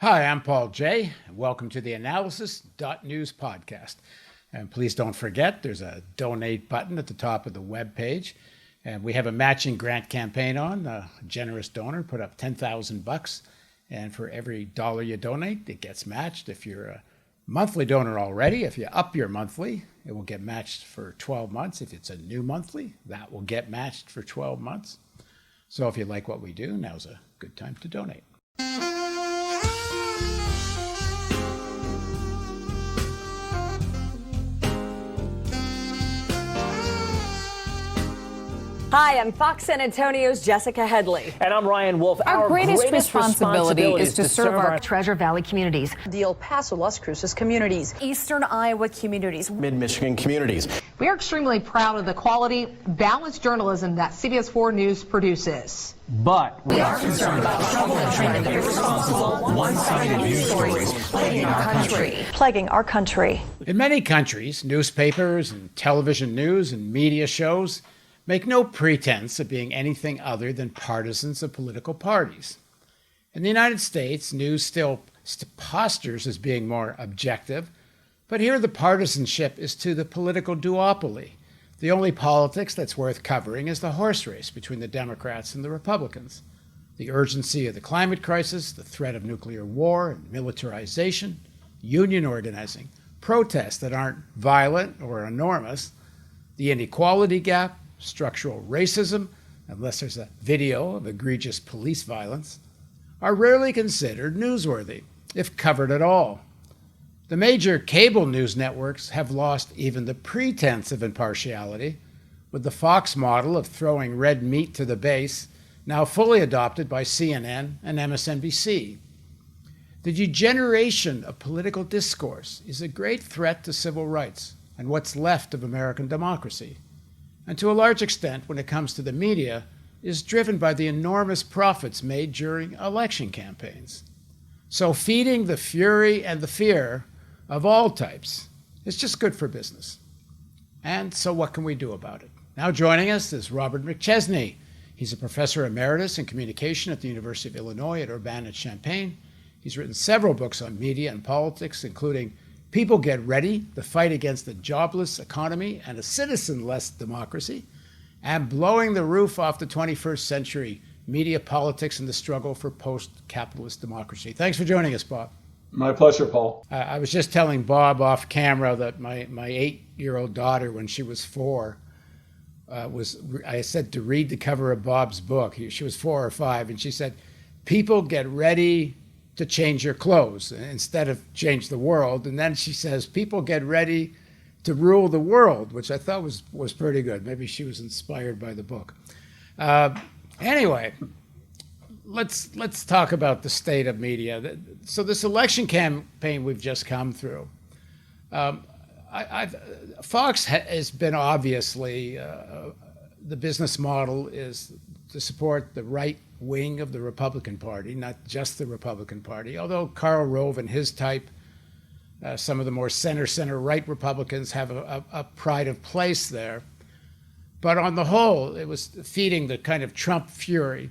Hi, I'm Paul J. and welcome to the theAnalysis-news podcast. And please don't forget, there's a donate button at the top of the web page. And we have a matching grant campaign on. A generous donor put up $10,000. And for every dollar you donate, it gets matched. If you're a monthly donor already, if you up your monthly, it will get matched for 12 months. If it's a new monthly, that will get matched for 12 months. So if you like what we do, now's a good time to donate. Hi, I'm Fox San Antonio's Jessica Headley. And I'm Ryan Wolf. Our greatest responsibility is to serve our Treasure Valley communities, the El Paso, Las Cruces communities, Eastern Iowa communities, Mid-Michigan communities. We are extremely proud of the quality, balanced journalism that CBS 4 News produces. But we are concerned about trouble and trend of irresponsible, one-sided news stories plaguing our country. In many countries, newspapers and television news and media shows make no pretense of being anything other than partisans of political parties. In the United States, news still postures as being more objective, but here the partisanship is to the political duopoly. The only politics that's worth covering is the horse race between the Democrats and the Republicans. The urgency of the climate crisis, the threat of nuclear war and militarization, union organizing, protests that aren't violent or enormous, the inequality gap, structural racism, unless there's a video of egregious police violence, are rarely considered newsworthy, if covered at all. The major cable news networks have lost even the pretense of impartiality, with the Fox model of throwing red meat to the base now fully adopted by CNN and MSNBC. The degeneration of political discourse is a great threat to civil rights and what's left of American democracy, and to a large extent, when it comes to the media, is driven by the enormous profits made during election campaigns. So feeding the fury and the fear of all types is just good for business. And so what can we do about it? Now joining us is Robert McChesney. He's a professor emeritus in communication at the University of Illinois at Urbana-Champaign. He's written several books on media and politics, including People Get Ready, The Fight Against a Jobless Economy and a Citizen-Less Democracy, and Blowing the Roof Off the 21st Century, Media, Politics, and the Struggle for Post-Capitalist Democracy. Thanks for joining us, Bob. My pleasure, Paul. I was just telling Bob off camera that my 8-year-old daughter, when she was 4, I said to read the cover of Bob's book. She was 4 or 5, and she said, "People get ready to change your clothes," instead of change the world. And then she says, "People get ready to rule the world," which I thought was pretty good. Maybe she was inspired by the book. Anyway, let's talk about the state of media. So this election campaign we've just come through, Fox has been obviously, the business model is to support the right wing of the Republican Party, not just the Republican Party, although Karl Rove and his type, some of the more center-right Republicans have a pride of place there. But on the whole, it was feeding the kind of Trump fury.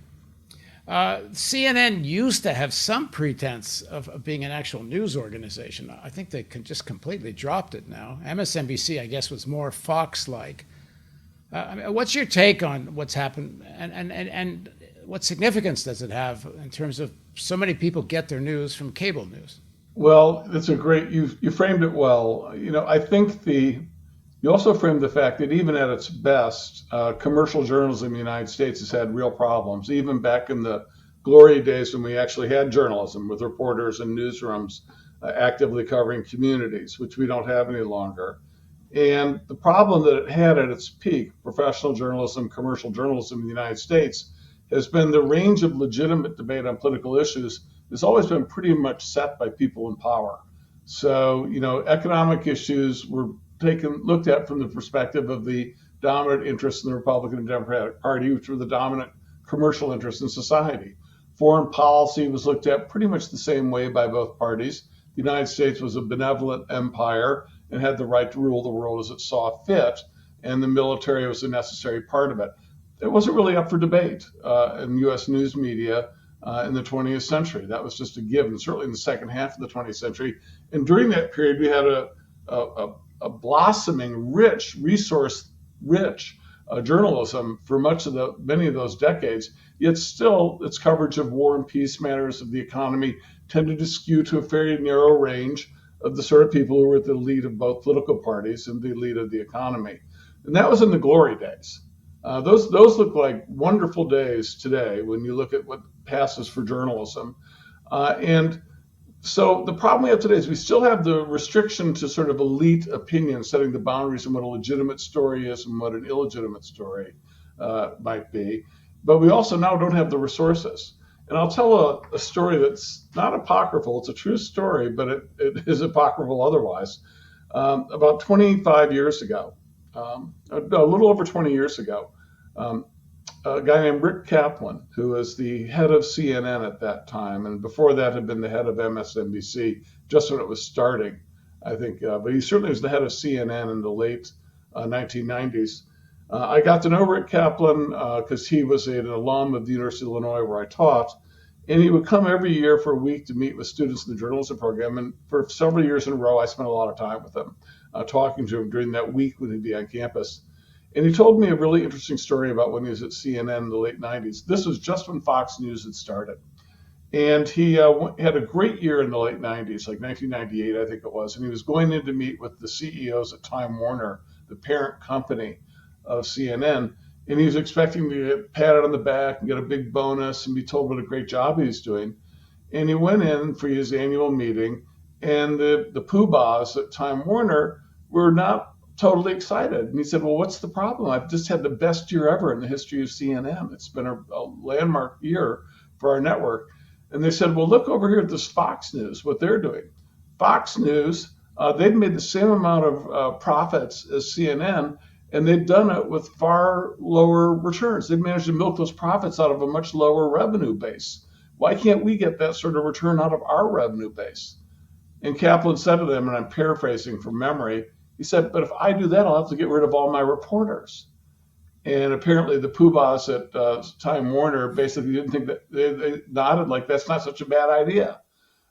CNN used to have some pretense of being an actual news organization. I think they just completely dropped it now. MSNBC, I guess, was more Fox-like. What's your take on what's happened, and what significance does it have in terms of so many people get their news from cable news? Well, that's you framed it well. I think you also framed the fact that even at its best, commercial journalism in the United States has had real problems, even back in the glory days when we actually had journalism with reporters and newsrooms actively covering communities, which we don't have any longer. And the problem that it had at its peak, professional journalism, commercial journalism in the United States, has been the range of legitimate debate on political issues has always been pretty much set by people in power. So, economic issues were looked at from the perspective of the dominant interests in the Republican and Democratic Party, which were the dominant commercial interests in society. Foreign policy was looked at pretty much the same way by both parties. The United States was a benevolent empire and had the right to rule the world as it saw fit, and the military was a necessary part of it. It wasn't really up for debate in U.S. news media in the 20th century. That was just a given, certainly in the second half of the 20th century. And during that period, we had a blossoming, rich, resource-rich journalism for many of those decades. Yet still, its coverage of war and peace matters of the economy tended to skew to a very narrow range of the sort of people who were at the lead of both political parties and the lead of the economy. And that was in the glory days. Those look like wonderful days today when you look at what passes for journalism. And so the problem we have today is we still have the restriction to sort of elite opinion, setting the boundaries on what a legitimate story is and what an illegitimate story might be. But we also now don't have the resources. And I'll tell a story that's not apocryphal. It's a true story, but it is apocryphal otherwise. About 25 years ago, a little over 20 years ago, a guy named Rick Kaplan, who was the head of CNN at that time, and before that had been the head of MSNBC, just when it was starting, I think. But he certainly was the head of CNN in the late 1990s. I got to know Rick Kaplan because he was an alum of the University of Illinois where I taught, and he would come every year for a week to meet with students in the journalism program. And for several years in a row, I spent a lot of time with him, talking to him during that week when he'd be on campus. And he told me a really interesting story about when he was at CNN in the late 90s. This was just when Fox News had started. And he had a great year in the late 90s, like 1998, I think it was. And he was going in to meet with the CEOs at Time Warner, the parent company of CNN. And he was expecting to get patted on the back and get a big bonus and be told what a great job he was doing. And he went in for his annual meeting, and the poobahs at Time Warner were not totally excited. And he said, well, what's the problem? I've just had the best year ever in the history of CNN. It's been a landmark year for our network. And they said, well, look over here at this Fox News, what they're doing. Fox News, they've made the same amount of profits as CNN, and they've done it with far lower returns. They've managed to milk those profits out of a much lower revenue base. Why can't we get that sort of return out of our revenue base? And Kaplan said to them, and I'm paraphrasing from memory, he said, but if I do that, I'll have to get rid of all my reporters. And apparently the poobahs at Time Warner basically didn't think that, they nodded like that's not such a bad idea,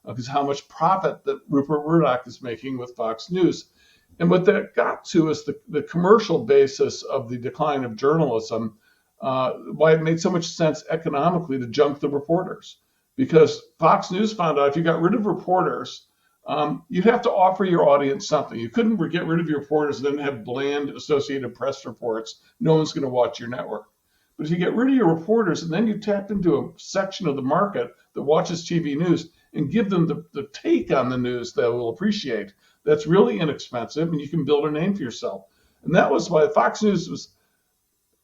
because how much profit that Rupert Murdoch is making with Fox News. And what that got to is the commercial basis of the decline of journalism, why it made so much sense economically to junk the reporters. Because Fox News found out if you got rid of reporters, you'd have to offer your audience something. You couldn't get rid of your reporters and then have bland Associated Press reports. No one's going to watch your network. But if you get rid of your reporters and then you tap into a section of the market that watches TV news and give them the take on the news that will appreciate, that's really inexpensive and you can build a name for yourself. And that was why Fox News was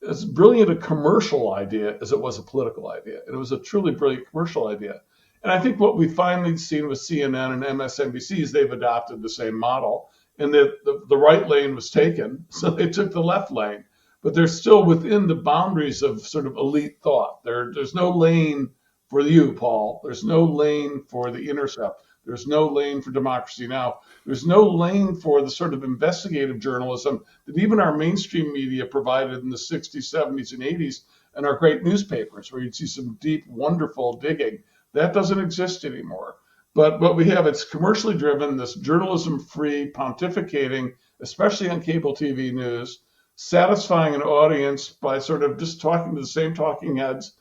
as brilliant a commercial idea as it was a political idea. And it was a truly brilliant commercial idea. And I think what we've finally seen with CNN and MSNBC is they've adopted the same model, and the right lane was taken, so they took the left lane. But they're still within the boundaries of sort of elite thought. There's no lane for you, Paul. There's no lane for The Intercept. There's no lane for Democracy Now! There's no lane for the sort of investigative journalism that even our mainstream media provided in the 60s, 70s, and 80s, and our great newspapers, where you'd see some deep, wonderful digging. That doesn't exist anymore. But what we have, it's commercially driven, this journalism-free pontificating, especially on cable TV news, satisfying an audience by sort of just talking to the same talking heads,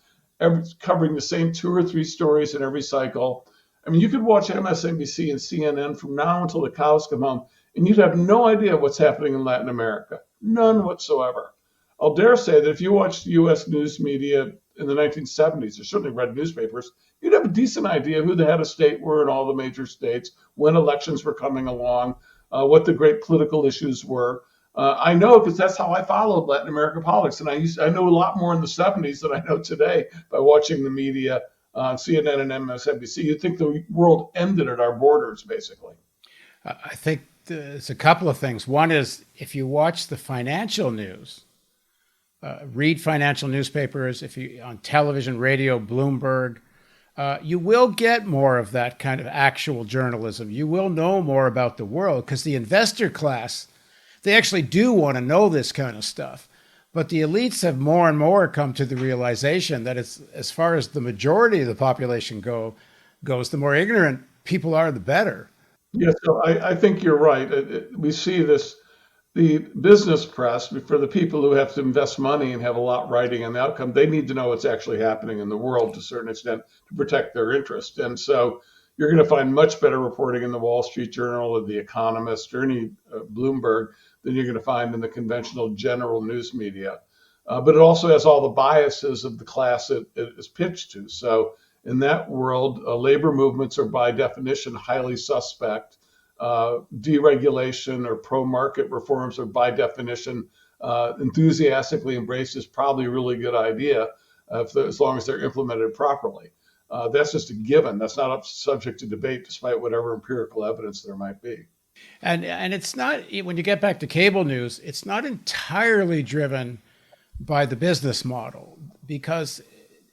covering the same 2 or 3 stories in every cycle. I mean, you could watch MSNBC and CNN from now until the cows come home, and you'd have no idea what's happening in Latin America. None whatsoever. I'll dare say that if you watched U.S. news media in the 1970s, or certainly read newspapers, you'd have a decent idea who the head of state were in all the major states, when elections were coming along, what the great political issues were. I know because that's how I followed Latin American politics, and I know a lot more in the 70s than I know today by watching the media on CNN and MSNBC. You'd think the world ended at our borders, basically. I think there's a couple of things. One is if you watch the financial news, read financial newspapers, if you on television, radio, Bloomberg, you will get more of that kind of actual journalism. You will know more about the world because the investor class, they actually do want to know this kind of stuff. But the elites have more and more come to the realization that it's, as far as the majority of the population goes, the more ignorant people are, the better. Yeah, so I think you're right. We see this, the business press, for the people who have to invest money and have a lot riding on the outcome, they need to know what's actually happening in the world to a certain extent to protect their interest. And so you're going to find much better reporting in the Wall Street Journal or the Economist or any Bloomberg than you're going to find in the conventional general news media. But it also has all the biases of the class it is pitched to. So in that world, labor movements are by definition highly suspect. Deregulation or pro-market reforms are by definition enthusiastically embraced as probably a really good idea as long as they're implemented properly. That's just a given. That's not subject to debate, despite whatever empirical evidence there might be. And it's not, when you get back to cable news, it's not entirely driven by the business model. Because,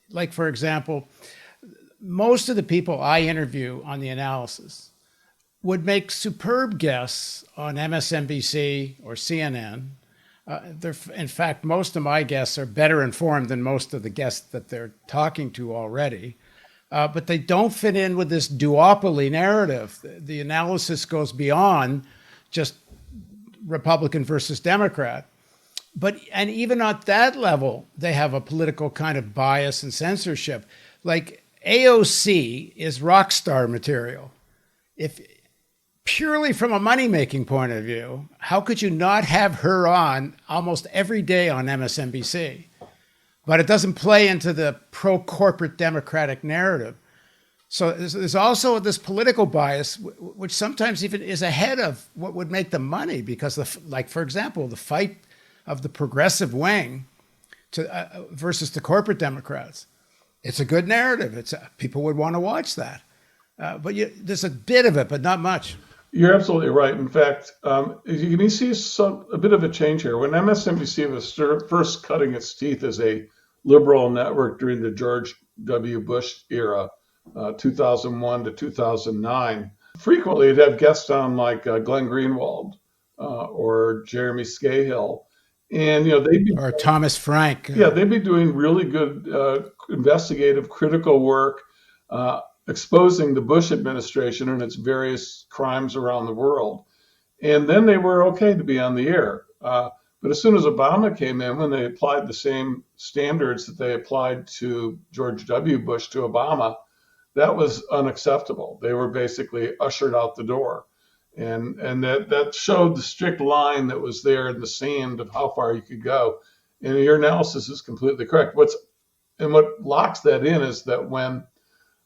like, for example, most of the people I interview on the analysis would make superb guests on MSNBC or CNN. In fact, most of my guests are better informed than most of the guests that they're talking to already. But they don't fit in with this duopoly narrative. The analysis goes beyond just Republican versus Democrat. And even at that level, they have a political kind of bias and censorship. Like AOC is rock star material. If purely from a money-making point of view, how could you not have her on almost every day on MSNBC? But it doesn't play into the pro-corporate Democratic narrative. So there's also this political bias, which sometimes even is ahead of what would make them money, because, like, for example, the fight of the progressive wing versus the corporate Democrats. It's a good narrative. People would want to watch that. But there's a bit of it, but not much. You're absolutely right. In fact, you can see a bit of a change here. When MSNBC was first cutting its teeth as a liberal network during the George W. Bush era, 2001 to 2009, frequently it'd have guests on like Glenn Greenwald or Jeremy Scahill. And, they'd be, or Thomas Frank. Yeah, they'd be doing really good investigative, critical work, exposing the Bush administration and its various crimes around the world. And then they were okay to be on the air. But as soon as Obama came in, when they applied the same standards that they applied to George W. Bush to Obama, that was unacceptable. They were basically ushered out the door. And that showed the strict line that was there in the sand of how far you could go. And your analysis is completely correct. What locks that in is that when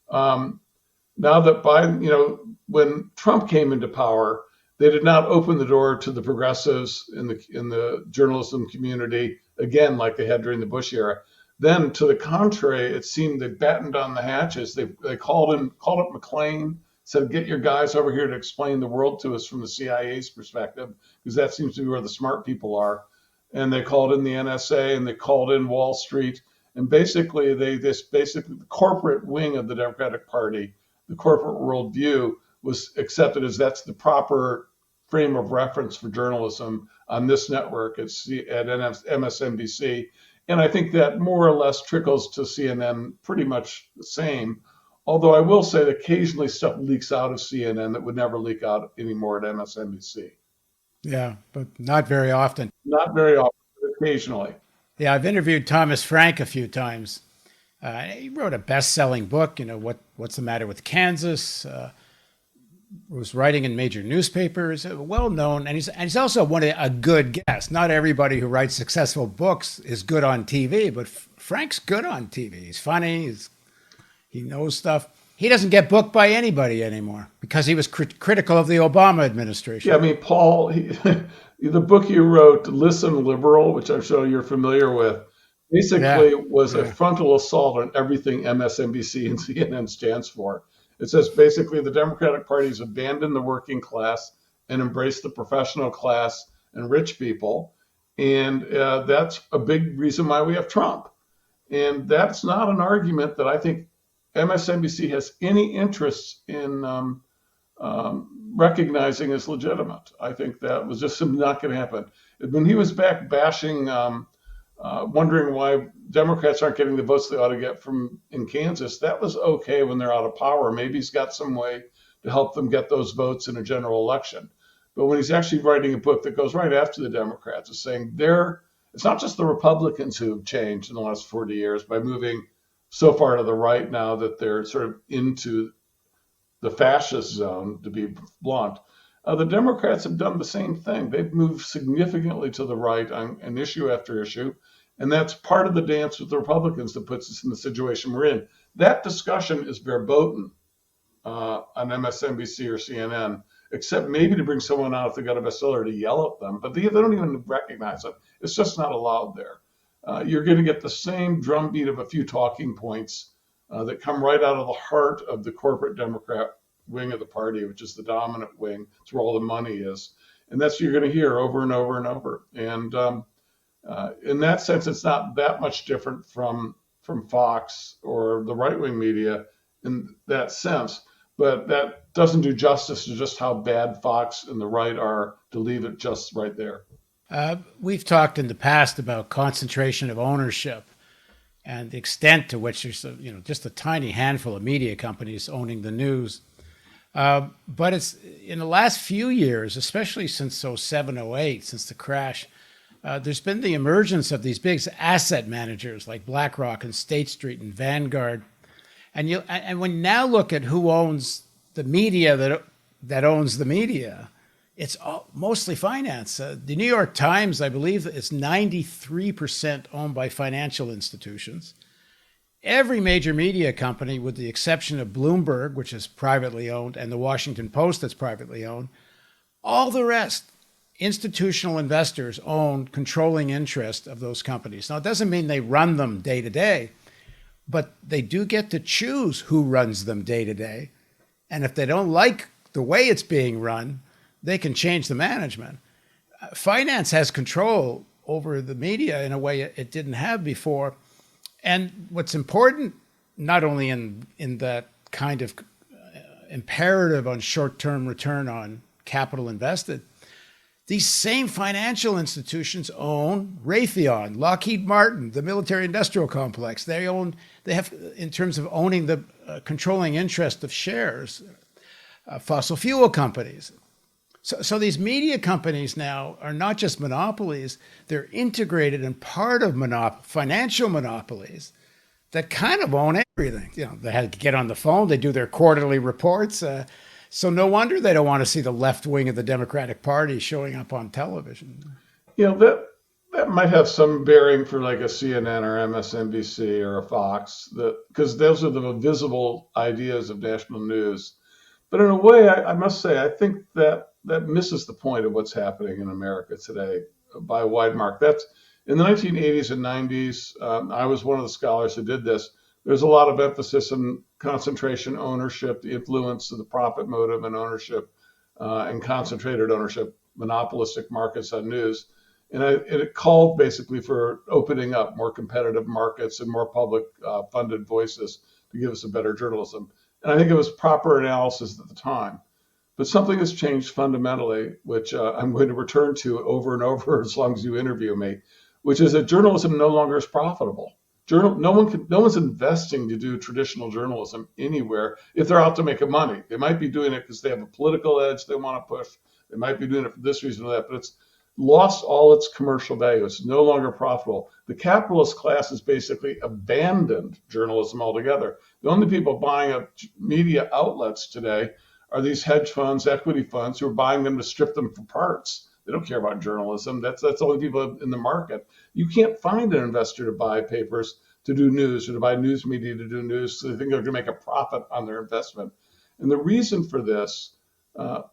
now that Biden, when Trump came into power, they did not open the door to the progressives in the journalism community again like they had during the Bush era. Then, to the contrary, it seemed they battened on the hatches. They called up McClain, said, "Get your guys over here to explain the world to us from the CIA's perspective, because that seems to be where the smart people are." And they called in the NSA and they called in Wall Street. And basically, the corporate wing of the Democratic Party, the corporate worldview, was accepted as that's the proper frame of reference for journalism on this network at MSNBC. And I think that more or less trickles to CNN pretty much the same. Although I will say that occasionally stuff leaks out of CNN that would never leak out anymore at MSNBC. Yeah, but not very often. Not very often, but occasionally. Yeah, I've interviewed Thomas Frank a few times. He wrote a best-selling book, What's the Matter with Kansas? Was writing in major newspapers, well-known. And he's also a good guest. Not everybody who writes successful books is good on TV, but Frank's good on TV. He's funny. He knows stuff. He doesn't get booked by anybody anymore because he was critical of the Obama administration. Yeah, I mean, Paul, the book you wrote, Listen Liberal, which I'm sure you're familiar with, basically was a frontal assault on everything MSNBC and CNN stands for. It says basically the Democratic Party has abandoned the working class and embraced the professional class and rich people. And that's a big reason why we have Trump. And that's not an argument that I think MSNBC has any interest in recognizing as legitimate. I think that was just not going to happen. When he was back bashing wondering why Democrats aren't getting the votes they ought to get from in Kansas. That was okay when they're out of power. Maybe he's got some way to help them get those votes in a general election. But when he's actually writing a book that goes right after the Democrats, is saying it's not just the Republicans who have changed in the last 40 years by moving so far to the right now that they're sort of into the fascist zone, to be blunt. The Democrats have done the same thing. They've moved significantly to the right on an issue after issue. And that's part of the dance with the Republicans that puts us in the situation we're in. That discussion is verboten on MSNBC or CNN, except maybe to bring someone out if they got a bestseller to yell at them. But they don't even recognize it. It's just not allowed there. You're going to get the same drumbeat of a few talking points that come right out of the heart of the corporate Democrat wing of the party, which is the dominant wing. It's where all the money is. And that's what you're going to hear over and over and over. And in that sense, it's not that much different from Fox or the right-wing media in that sense. But that doesn't do justice to just how bad Fox and the right are to leave it just right there. We've talked in the past about concentration of ownership and the extent to which there's just a tiny handful of media companies owning the news. But it's in the last few years, especially since 07, 08, since the crash, there's been the emergence of these big asset managers like BlackRock and State Street and Vanguard. And when you now look at who owns the media that owns the media, it's mostly finance. The New York Times, I believe, is 93% owned by financial institutions. Every major media company, with the exception of Bloomberg, which is privately owned, and the Washington Post that's privately owned, all the rest, institutional investors own controlling interest of those companies. Now, it doesn't mean they run them day to day, but they do get to choose who runs them day to day. And if they don't like the way it's being run, they can change the management. Finance has control over the media in a way it didn't have before. And what's important, not only in that kind of imperative on short-term return on capital invested, these same financial institutions own Raytheon, Lockheed Martin, the military-industrial complex. They have, in terms of owning the controlling interest of shares, fossil fuel companies. So these media companies now are not just monopolies, they're integrated and part of financial monopolies that kind of own everything. They had to get on the phone, they do their quarterly reports. So no wonder they don't want to see the left wing of the Democratic Party showing up on television. That might have some bearing for like a CNN or MSNBC or a Fox, because those are the visible ideas of national news. But in a way, I must say, I think that misses the point of what's happening in America today by a wide mark. That's in the 1980s and 90s. I was one of the scholars who did this. There's a lot of emphasis on concentration ownership, the influence of the profit motive and ownership, and concentrated ownership, monopolistic markets on news. And it called basically for opening up more competitive markets and more public funded voices to give us a better journalism. And I think it was proper analysis at the time. But something has changed fundamentally, which I'm going to return to over and over as long as you interview me, which is that journalism no longer is profitable. No one's investing to do traditional journalism anywhere if they're out to make money. They might be doing it because they have a political edge they want to push. They might be doing it for this reason or that, but it's lost all its commercial value. It's no longer profitable. The capitalist class has basically abandoned journalism altogether. The only people buying up media outlets today are these hedge funds, equity funds, who are buying them to strip them for parts. They don't care about journalism. That's the only people in the market. You can't find an investor to buy papers to do news or to buy news media to do news, so they think they're going to make a profit on their investment. And the reason for this,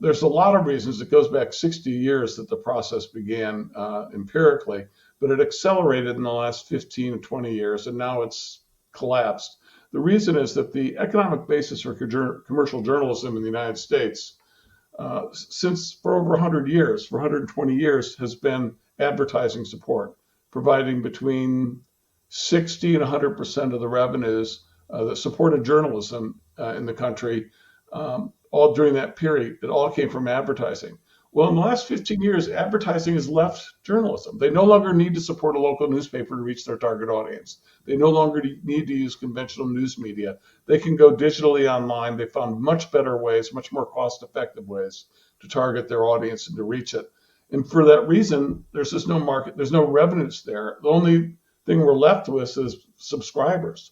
there's a lot of reasons. It goes back 60 years that the process began empirically, but it accelerated in the last 15 or 20 years, and now it's collapsed. The reason is that the economic basis for commercial journalism in the United States, for over 100 years, for 120 years, has been advertising support, providing between 60 and 100% of the revenues that supported journalism in the country. All during that period, it all came from advertising. Well, in the last 15 years, advertising has left journalism. They no longer need to support a local newspaper to reach their target audience. They no longer need to use conventional news media. They can go digitally online. They found much better ways, much more cost-effective ways to target their audience and to reach it. And for that reason, there's just no market. There's no revenues there. The only thing we're left with is subscribers.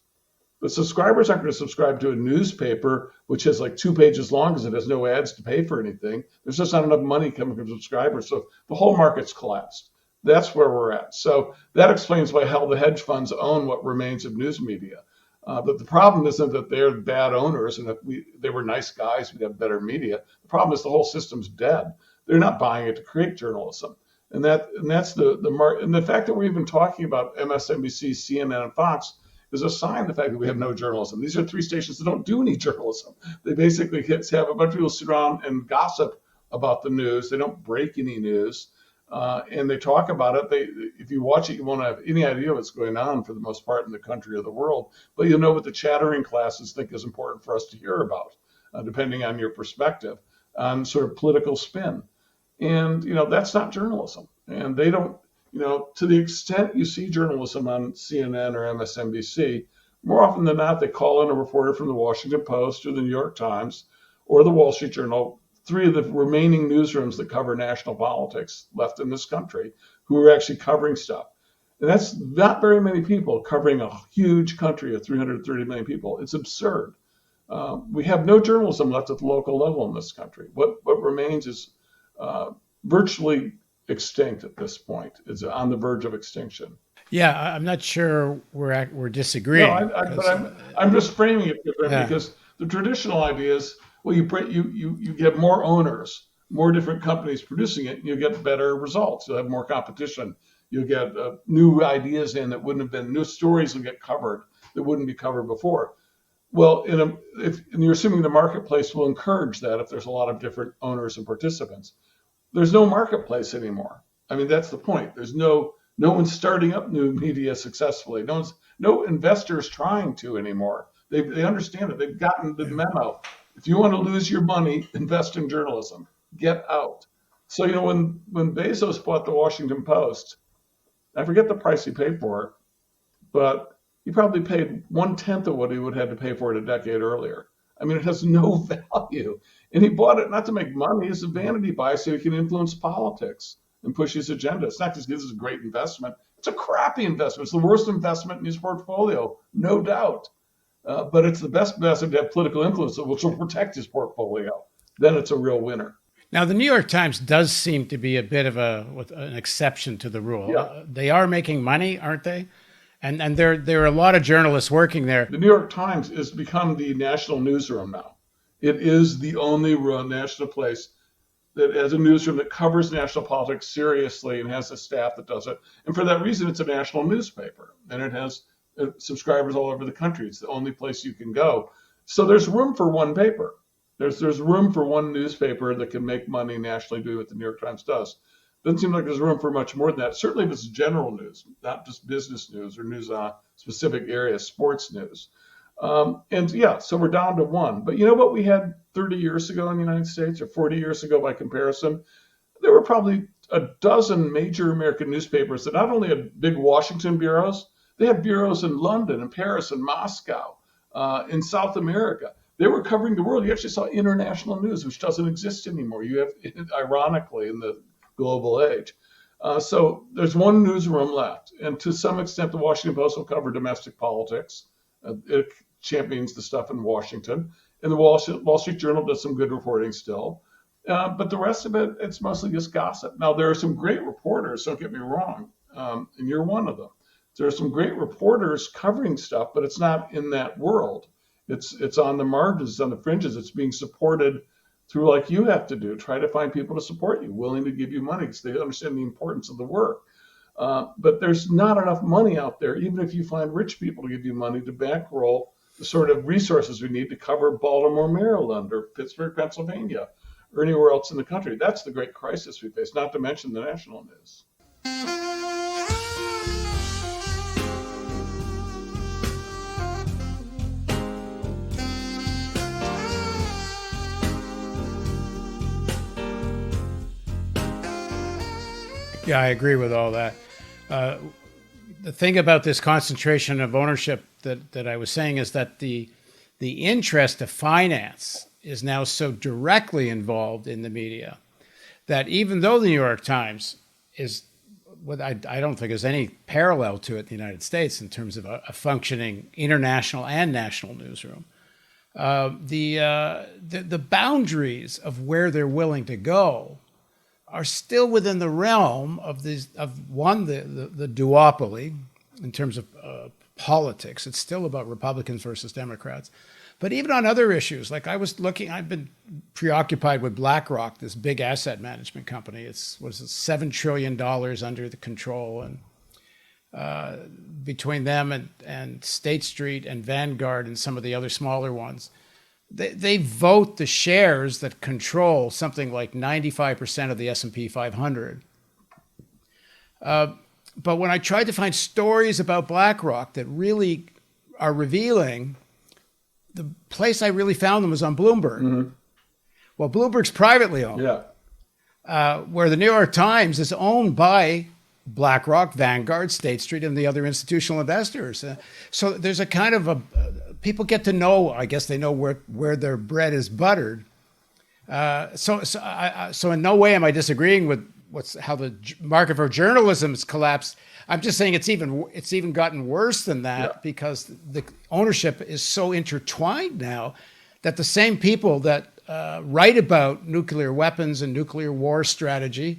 The subscribers aren't going to subscribe to a newspaper which has like 2 pages long because it has no ads to pay for anything. There's just not enough money coming from subscribers. So the whole market's collapsed. That's where we're at. So that explains why hell the hedge funds own what remains of news media. But the problem isn't that they're bad owners and if they were nice guys, we'd have better media. The problem is the whole system's dead. They're not buying it to create journalism. And that's the market. And the fact that we're even talking about MSNBC, CNN, and Fox is a sign of the fact that we have no journalism. These are 3 stations that don't do any journalism. They basically have a bunch of people sit around and gossip about the news. They don't break any news, and they talk about it. If you watch it, you won't have any idea what's going on for the most part in the country or the world, but you'll know what the chattering classes think is important for us to hear about, depending on your perspective on sort of political spin. And, that's not journalism. And they don't, to the extent you see journalism on CNN or MSNBC, more often than not, they call in a reporter from the Washington Post or the New York Times or the Wall Street Journal, 3 of the remaining newsrooms that cover national politics left in this country, who are actually covering stuff. And that's not very many people covering a huge country of 330 million people. It's absurd. We have no journalism left at the local level in this country. What remains is virtually extinct at this point. It's on the verge of extinction. Yeah, I'm not sure we're disagreeing. No, but I'm just framing it different because the traditional idea is, well, you get more owners, more different companies producing it, and you get better results. You'll have more competition. You'll get new ideas in that wouldn't have been, new stories will get covered that wouldn't be covered before. Well, and you're assuming the marketplace will encourage that if there's a lot of different owners and participants. There's no marketplace anymore. I mean, that's the point. There's no one's starting up new media successfully. No investors trying to anymore. They understand it. They've gotten the memo. If you want to lose your money, invest in journalism. Get out. So, when Bezos bought the Washington Post, I forget the price he paid for it, but he probably paid 1/10 of what he would have had to pay for it a decade earlier. I mean, it has no value. And he bought it not to make money. It's a vanity buy so he can influence politics and push his agenda. It's not just this is a great investment. It's a crappy investment. It's the worst investment in his portfolio, no doubt. But it's the best investment to have political influence, which will protect his portfolio. Then it's a real winner. Now, the New York Times does seem to be a bit of an exception to the rule. Yeah. They are making money, aren't they? And there are a lot of journalists working there. The New York Times has become the national newsroom now. It is the only national place that has a newsroom that covers national politics seriously and has a staff that does it. And for that reason, it's a national newspaper. And it has subscribers all over the country. It's the only place you can go. So there's room for one paper. There's room for one newspaper that can make money nationally doing what the New York Times does. Doesn't seem like there's room for much more than that. Certainly if it's general news, not just business news or news on specific areas, sports news. So we're down to one. But you know what we had 30 years ago in the United States, or 40 years ago by comparison? There were probably a dozen major American newspapers that not only had big Washington bureaus, they had bureaus in London and Paris and Moscow, in South America. They were covering the world. You actually saw international news, which doesn't exist anymore. You have, ironically, in the global age. So there's one newsroom left. And to some extent, the Washington Post will cover domestic politics. It champions the stuff in Washington. And the Wall Street Journal does some good reporting still. But the rest of it, it's mostly just gossip. Now, there are some great reporters, don't get me wrong, and you're one of them. There are some great reporters covering stuff, but it's not in that world. It's on the margins, on the fringes. It's being supported through, like you have to do, try to find people to support you, willing to give you money because they understand the importance of the work. But there's not enough money out there, even if you find rich people to give you money to bankroll the sort of resources we need to cover Baltimore, Maryland, or Pittsburgh, Pennsylvania, or anywhere else in the country. That's the great crisis we face, not to mention the national news. Yeah, I agree with all that. The thing about this concentration of ownership that I was saying is that the interest of finance is now so directly involved in the media that even though the New York Times is, I don't think there's any parallel to it in the United States in terms of a functioning international and national newsroom, the boundaries of where they're willing to go are still within the realm of the duopoly in terms of politics. It's still about Republicans versus Democrats. But even on other issues, like I've been preoccupied with BlackRock, this big asset management company. It's $7 trillion under the control, and between them and State Street and Vanguard and some of the other smaller ones, they vote the shares that control something like 95% of the S&P 500. But when I tried to find stories about BlackRock that really are revealing, the place I really found them was on Bloomberg. Mm-hmm. Well, Bloomberg's privately owned. Yeah. Where the New York Times is owned by BlackRock, Vanguard, State Street, and the other institutional investors. So there's a kind of people get to know, I guess they know where their bread is buttered. So in no way am I disagreeing with how the market for journalism has collapsed. I'm just saying it's even gotten worse than that, because the ownership is so intertwined now that the same people that write about nuclear weapons and nuclear war strategy,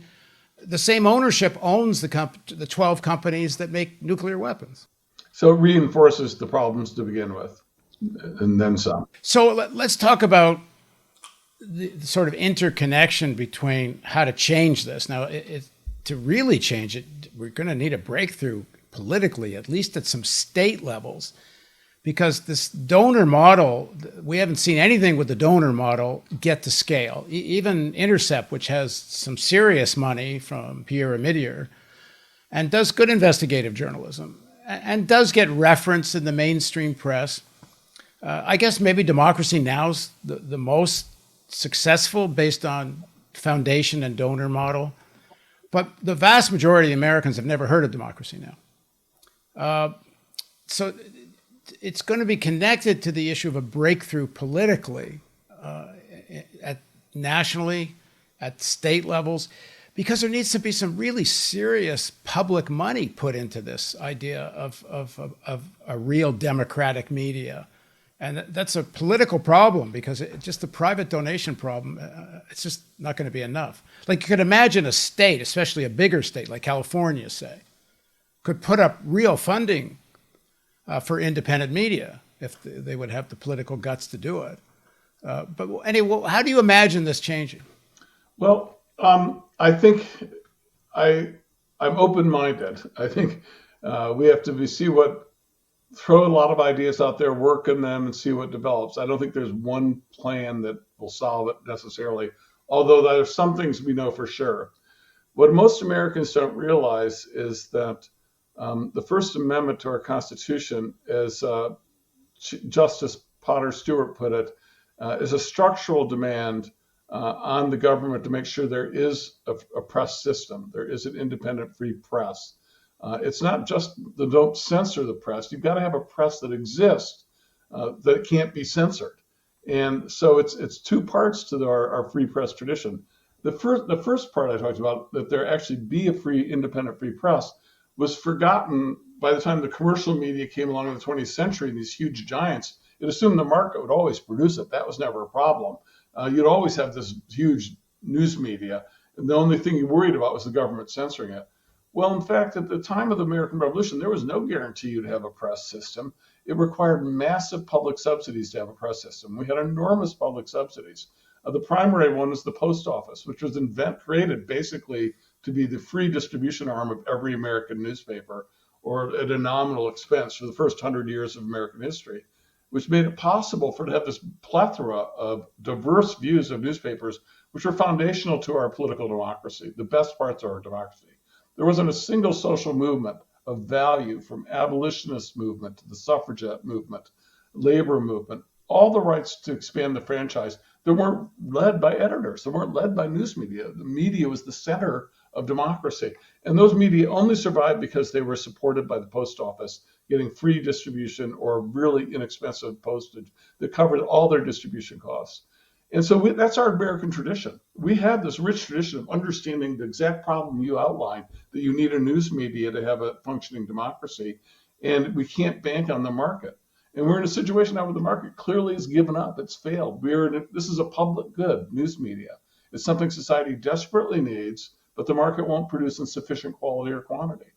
the same ownership owns the 12 companies that make nuclear weapons. So it reinforces the problems to begin with, and then some. So let's talk about the sort of interconnection between how to change this. Now, to really change it, we're going to need a breakthrough politically, at least at some state levels, because this donor model, we haven't seen anything with the donor model get to scale. Even Intercept, which has some serious money from Pierre Omidyar and does good investigative journalism and does get reference in the mainstream press. I guess maybe Democracy Now's the most successful based on foundation and donor model. But the vast majority of Americans have never heard of Democracy Now! So it's going to be connected to the issue of a breakthrough politically, nationally, at state levels, because there needs to be some really serious public money put into this idea of a real democratic media. And that's a political problem, because just the private donation problem, it's just not going to be enough. Like, you could imagine a state, especially a bigger state like California, say, could put up real funding for independent media if they would have the political guts to do it. But anyway, how do you imagine this changing? Well, I think I'm open-minded. I think we have to throw a lot of ideas out there, work on them, and see what develops. I don't think there's one plan that will solve it necessarily, although there are some things we know for sure. What most Americans don't realize is that the First Amendment to our Constitution, as Justice Potter Stewart put it, is a structural demand on the government to make sure there is a press system, there is an independent free press. It's not just don't censor the press. You've got to have a press that exists that can't be censored. And so it's two parts to our free press tradition. The first part I talked about, that there actually be a free, independent free press, was forgotten by the time the commercial media came along in the 20th century, and these huge giants. It assumed the market would always produce it. That was never a problem. You'd always have this huge news media, and the only thing you worried about was the government censoring it. Well, in fact, at the time of the American Revolution, there was no guarantee you'd have a press system. It required massive public subsidies to have a press system. We had enormous public subsidies. The primary one was the post office, which was created basically to be the free distribution arm of every American newspaper, or at a nominal expense for the first 100 years of American history, which made it possible to have this plethora of diverse views of newspapers, which are foundational to our political democracy, the best parts of our democracy. There wasn't a single social movement of value, from abolitionist movement to the suffragette movement, labor movement, all the rights to expand the franchise, that weren't led by editors, they weren't led by news media. The media was the center of democracy. And those media only survived because they were supported by the post office, getting free distribution or really inexpensive postage that covered all their distribution costs. And so that's our American tradition. We have this rich tradition of understanding the exact problem you outlined, that you need a news media to have a functioning democracy, and we can't bank on the market. And we're in a situation now where the market clearly has given up. It's failed. This is a public good, news media. It's something society desperately needs, but the market won't produce in sufficient quality or quantity.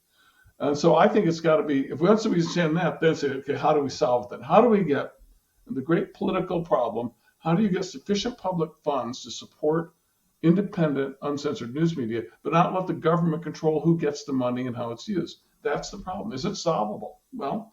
And so I think it's got to be, if we understand that, then say, okay, how do we solve that? How do we get the great political problem? How do you get sufficient public funds to support independent, uncensored news media, but not let the government control who gets the money and how it's used? That's the problem. Is it solvable? Well,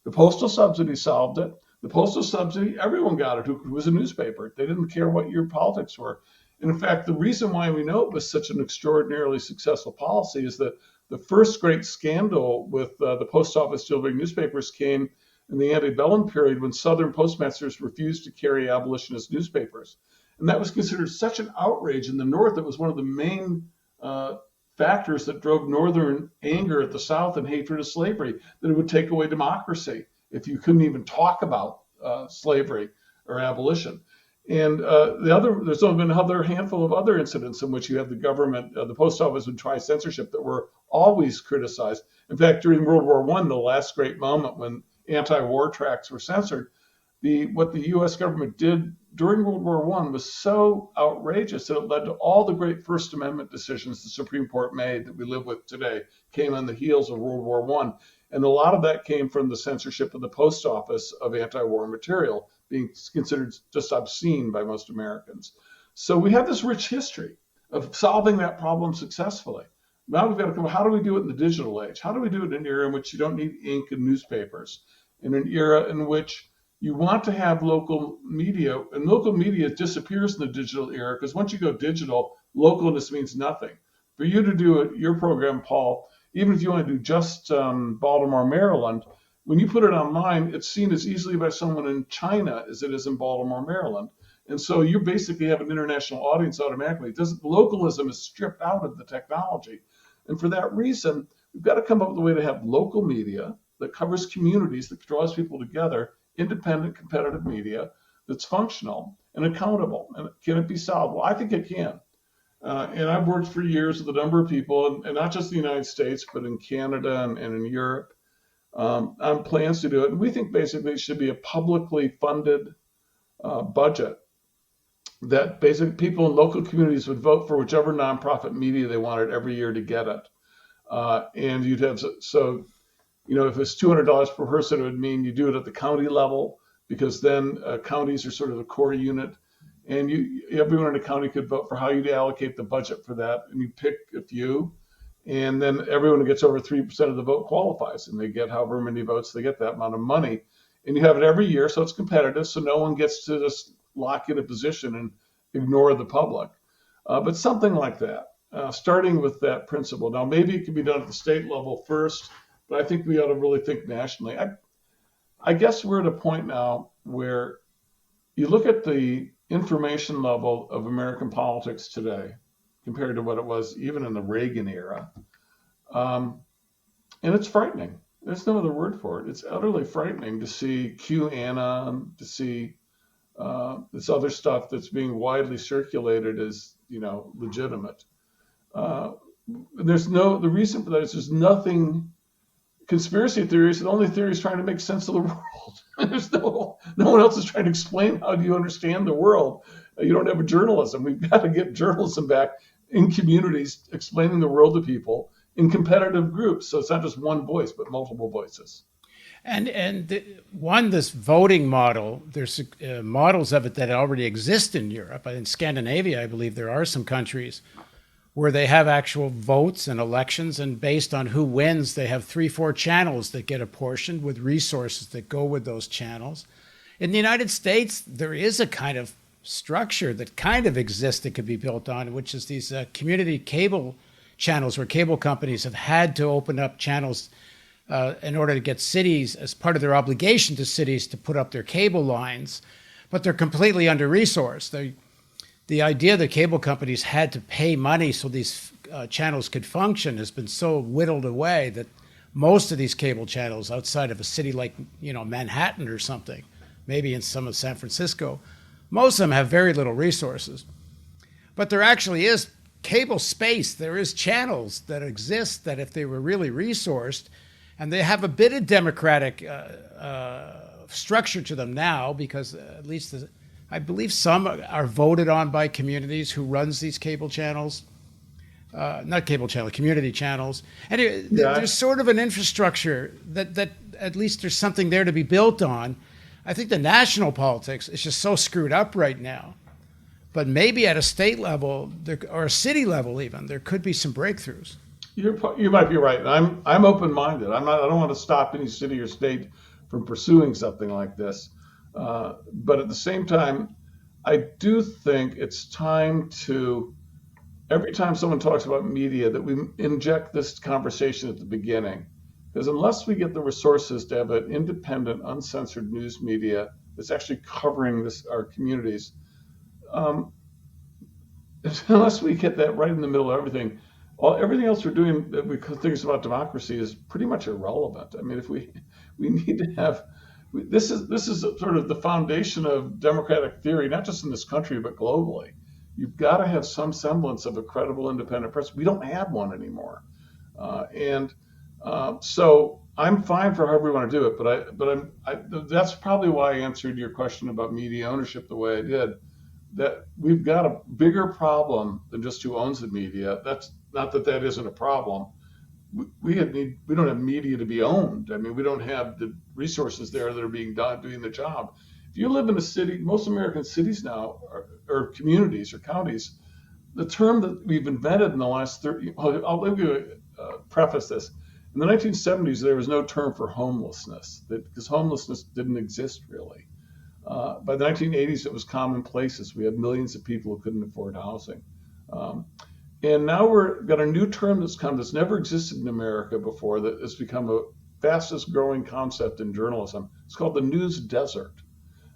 the postal subsidy solved it. The postal subsidy, everyone got it who was a newspaper. They didn't care what your politics were. And in fact, the reason why we know it was such an extraordinarily successful policy is that the first great scandal with the post office delivering newspapers came in the antebellum period when Southern postmasters refused to carry abolitionist newspapers. And that was considered such an outrage in the North. It was one of the main factors that drove Northern anger at the South and hatred of slavery, that it would take away democracy if you couldn't even talk about slavery or abolition. And there's only been another handful of other incidents in which you have the government, the post office would try censorship that were always criticized. In fact, during World War I, the last great moment when anti-war tracts were censored, what the U.S. government did during World War I was so outrageous that it led to all the great First Amendment decisions the Supreme Court made that we live with today, came on the heels of World War I. And a lot of that came from the censorship of the post office of anti-war material, being considered just obscene by most Americans. So we have this rich history of solving that problem successfully. Now we've got to come, how do we do it in the digital age? How do we do it in an era in which you don't need ink and newspapers, in an era in which you want to have local media, and local media disappears in the digital era, because once you go digital, localness means nothing. For you to do your program, Paul, even if you want to do just Baltimore, Maryland, when you put it online, it's seen as easily by someone in China as it is in Baltimore, Maryland. And so you basically have an international audience automatically. Localism is stripped out of the technology. And for that reason, we've got to come up with a way to have local media that covers communities, that draws people together, independent, competitive media that's functional and accountable. And can it be solved? Well, I think it can. And I've worked for years with a number of people, and not just the United States, but in Canada and in Europe, on plans to do it. And we think basically it should be a publicly funded budget that basically people in local communities would vote for whichever nonprofit media they wanted every year to get it. And you'd have, so, you know, if it's $200 per person, it would mean you do it at the county level, because then counties are sort of the core unit. And everyone in the county could vote for how you'd allocate the budget for that. And you pick a few, and then everyone who gets over 3% of the vote qualifies, and they get however many votes, they get that amount of money. And you have it every year, so it's competitive, so no one gets to just lock in a position and ignore the public. But something like that, starting with that principle. Now, maybe it can be done at the state level first, but I think we ought to really think nationally. I guess we're at a point now where you look at the information level of American politics today compared to what it was even in the Reagan era. And it's frightening. There's no other word for it. It's utterly frightening to see QAnon, to see this other stuff that's being widely circulated as, you know, legitimate. The reason for that is there's nothing, conspiracy theories, the only theory is trying to make sense of the world. There's no one else is trying to explain how do you understand the world. You don't have a journalism. We've got to get journalism back in communities, explaining the world to people in competitive groups. So it's not just one voice, but multiple voices. This voting model, there's models of it that already exist in Europe. In Scandinavia, I believe there are some countries where they have actual votes and elections, and based on who wins, they have 3-4 channels that get apportioned with resources that go with those channels. In the United States, there is a kind of structure that kind of exists that could be built on, which is these community cable channels, where cable companies have had to open up channels in order to get cities, as part of their obligation to cities, to put up their cable lines, but they're completely under-resourced. The idea that cable companies had to pay money so these channels could function has been so whittled away that most of these cable channels outside of a city like, Manhattan or something, maybe in some of San Francisco, most of them have very little resources. But there actually is cable space. There is channels that exist that if they were really resourced, and they have a bit of democratic structure to them now, because at least I believe some are voted on by communities who runs these cable channels. Not cable channel, community channels. Anyway, there's sort of an infrastructure that at least there's something there to be built on. I think the national politics is just so screwed up right now. But maybe at a state level, or a city level even, there could be some breakthroughs. You might be right. I'm open-minded. I don't want to stop any city or state from pursuing something like this. But at the same time, I do think it's time to, every time someone talks about media, that we inject this conversation at the beginning. Because unless we get the resources to have an independent, uncensored news media that's actually covering our communities, unless we get that right in the middle of everything, everything else we're doing that we think about democracy is pretty much irrelevant. I mean, if we need to have, this is sort of the foundation of democratic theory, not just in this country, but globally. You've got to have some semblance of a credible independent press. We don't have one anymore. So I'm fine for however we want to do it, but that's probably why I answered your question about media ownership the way I did, that we've got a bigger problem than just who owns the media. That's not that isn't a problem. We don't have media to be owned. I mean, we don't have the resources there that are being done doing the job. If you live in a city, most American cities now, or communities or counties, the term that we've invented in the last 30, I'll give you preface this. In the 1970s, there was no term for homelessness, because homelessness didn't exist really. By the 1980s, it was commonplace. We had millions of people who couldn't afford housing. And now we've got a new term that's never existed in America before, that has become a fastest growing concept in journalism. It's called the news desert.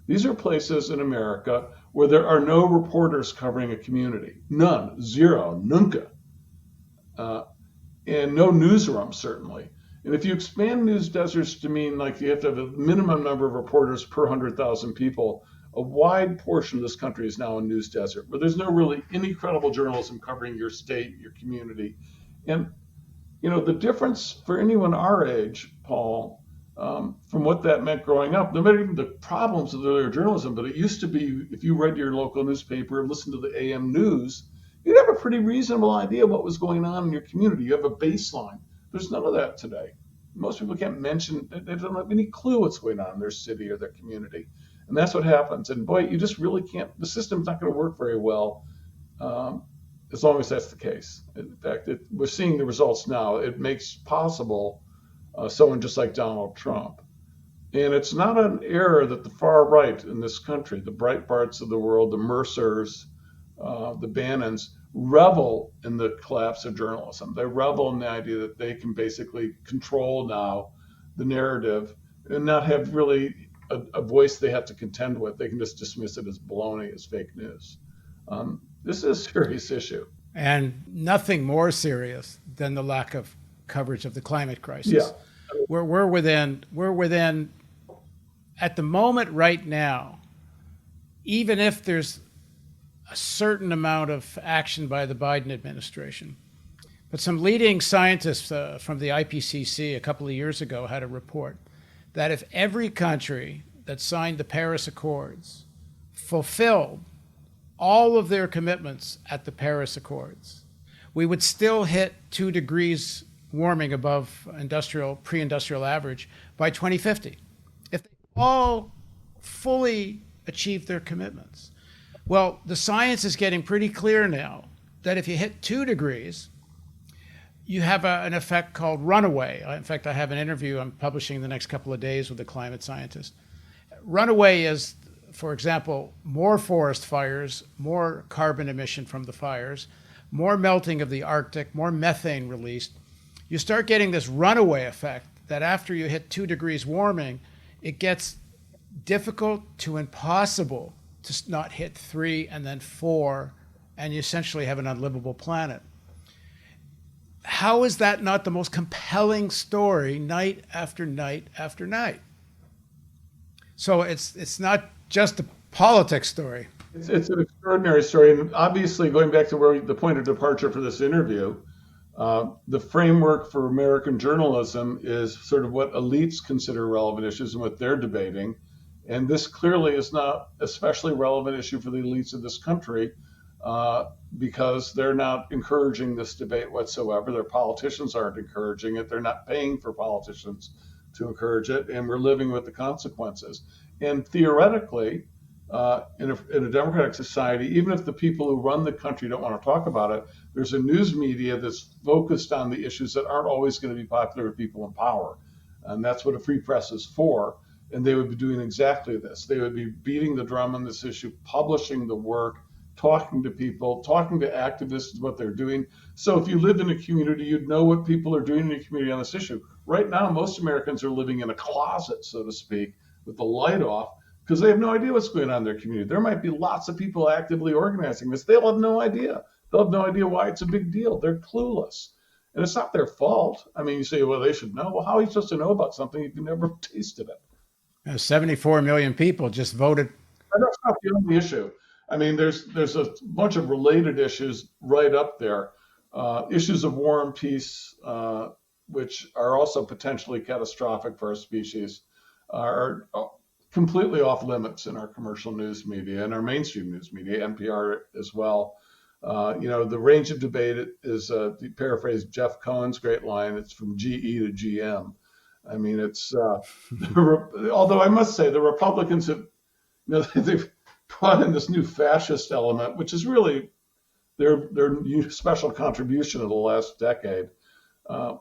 These are places in America where there are no reporters covering a community. None, zero, nunca. And no newsroom, certainly. And if you expand news deserts to mean like you have to have a minimum number of reporters per 100,000 people, a wide portion of this country is now a news desert, where there's no really any credible journalism covering your state, your community. And, the difference for anyone our age, Paul, from what that meant growing up, no matter even the problems of earlier journalism, but it used to be, if you read your local newspaper and listened to the AM news, you'd have a pretty reasonable idea what was going on in your community. You have a baseline. There's none of that today. Most people can't mention, they don't have any clue what's going on in their city or their community. And that's what happens. And boy, you just really can't, the system's not going to work very well as long as that's the case. In fact, we're seeing the results now. It makes possible someone just like Donald Trump. And it's not an error that the far right in this country, the Breitbarts of the world, the Mercers, the Bannons, revel in the collapse of journalism. They revel in the idea that they can basically control now the narrative and not have really a voice they have to contend with. They can just dismiss it as baloney, as fake news. This is a serious issue. And nothing more serious than the lack of coverage of the climate crisis. Yeah. We're within, at the moment right now, even if there's a certain amount of action by the Biden administration. But some leading scientists from the IPCC a couple of years ago had a report that if every country that signed the Paris Accords fulfilled all of their commitments at the Paris Accords, we would still hit 2 degrees warming above pre-industrial average by 2050. If they all fully achieved their commitments. Well, the science is getting pretty clear now that if you hit 2 degrees, you have an effect called runaway. In fact, I have an interview I'm publishing in the next couple of days with a climate scientist. Runaway is, for example, more forest fires, more carbon emission from the fires, more melting of the Arctic, more methane released. You start getting this runaway effect that after you hit 2 degrees warming, it gets difficult to impossible to not hit 3 and then 4, and you essentially have an unlivable planet. how is that not the most compelling story night after night after night? So it's not just a politics story. It's an extraordinary story, and obviously going back to where the point of departure for this interview, the framework for American journalism is sort of what elites consider relevant issues and what they're debating. And this clearly is not especially relevant issue for the elites of this country because they're not encouraging this debate whatsoever. Their politicians aren't encouraging it. They're not paying for politicians to encourage it, and we're living with the consequences. And theoretically, in a democratic society, even if the people who run the country don't want to talk about it, there's a news media that's focused on the issues that aren't always going to be popular with people in power. And that's what a free press is for. And they would be doing exactly this. They would be beating the drum on this issue, publishing the work, talking to people, talking to activists, what they're doing. So if you live in a community, you'd know what people are doing in a community on this issue. Right now, most Americans are living in a closet, so to speak, with the light off, because they have no idea what's going on in their community. There might be lots of people actively organizing this. They'll have no idea. They'll have no idea why it's a big deal. They're clueless. And it's not their fault. I mean, you say, well, they should know. Well, how are you supposed to know about something if you never tasted it? 74 million people just voted. That's not the only issue. I mean, there's a bunch of related issues right up there. Issues of war and peace, which are also potentially catastrophic for our species, are completely off limits in our commercial news media and our mainstream news media, NPR as well. The range of debate is, to paraphrase Jeff Cohen's great line, it's from GE to GM. I mean, it's, although I must say the Republicans have, they've brought in this new fascist element, which is really their special contribution of the last decade,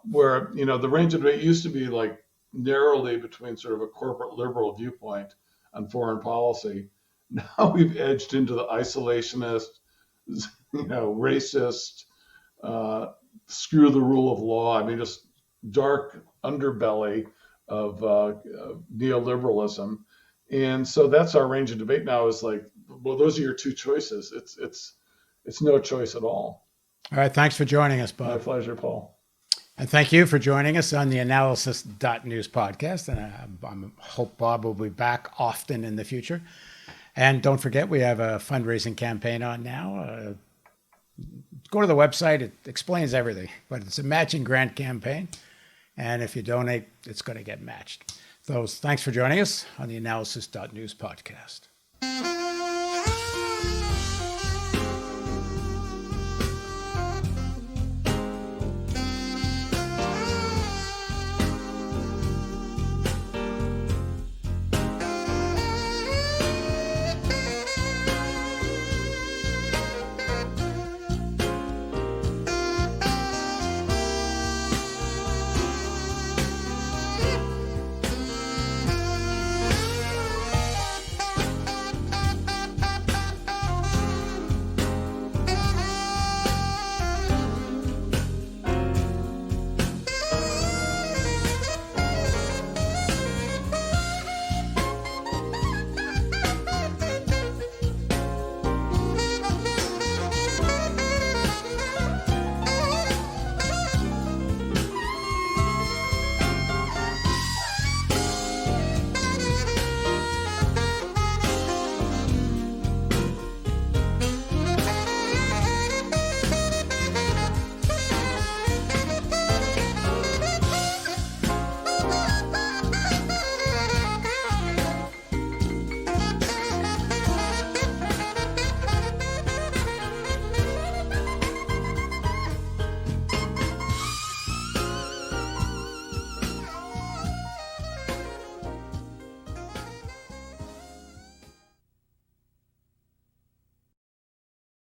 where, the range of debate used to be like narrowly between sort of a corporate liberal viewpoint on foreign policy. Now we've edged into the isolationist, racist, screw the rule of law. I mean, just dark underbelly of neoliberalism. And so that's our range of debate now is like, well, those are your two choices. It's no choice at all. All right. Thanks for joining us, Bob. My pleasure, Paul. And thank you for joining us on the Analysis.news podcast. And I hope Bob will be back often in the future. And don't forget, we have a fundraising campaign on now. Go to the website. It explains everything. But it's a matching grant campaign. And if you donate, it's going to get matched. So thanks for joining us on the Analysis.news podcast.